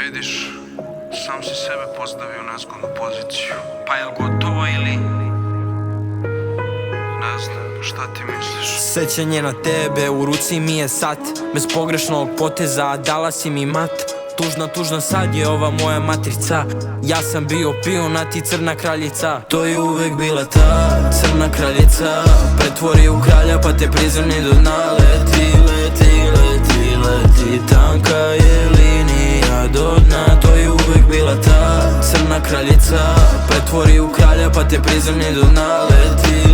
Vidiš, sam si sebe postavio u nezgodnu poziciju. Pa jel gotovo ili? Ne znam, šta ti misliš? Sećanje na tebe, u ruci mi je sat. Bez pogrešnog poteza dala si mi mat. Tužna sad je ova moja matrica. Ja sam bio pion, a ti crna kraljica. To je uvek bila ta crna kraljica. Pretvori u kralja pa te prizemni do dna. Leti, tanka je linija do dna. To je uvek bila ta crna kraljica. Pretvori u kralja pa te prizemni do dna. Leti,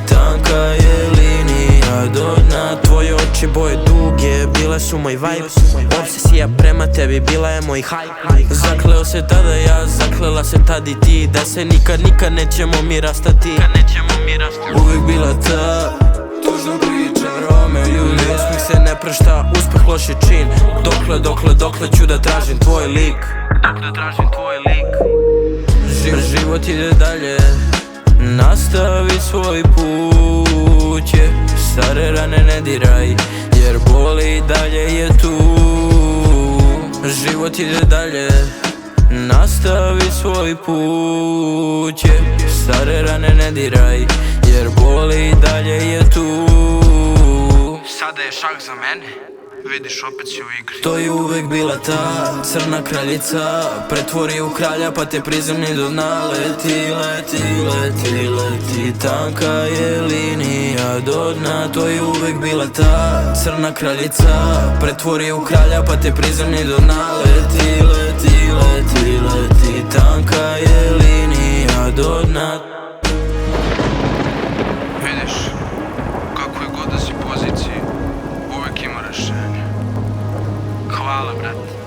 tanka je linija do dna. Tvoje oči boje duge, bile su moj vibe. Obsesija prema tebi bila je moj hype. Zakleo se tada ja, zaklela se tad i ti, da se nikad nećemo mi rastati. Uvek bila ta tužna priča, Romeo i Julija. Uspeh se ne prašta, uspeh loš je čin. Dokle ću da tražim tvoj lik. Život ide dalje, nastavi svoj put, stare rane ne diraj, jer boli dalje je tu. Život ide dalje, nastavi svoj put, stare rane ne diraj, jer boli dalje je tu. Sada je šah za mene, vidiš opet si u igri. To je uvek bila ta crna kraljica. Pretvori u kralja pa te prizemni do dna. Leti, tanka je linija do dna. To je uvek bila ta crna kraljica. Pretvori u kralja pa te prizemni do dna. Leti, tanka je linija do dna. Vidiš, kako je god da si poziciji, uvek ima rešenje. Hvala, brate.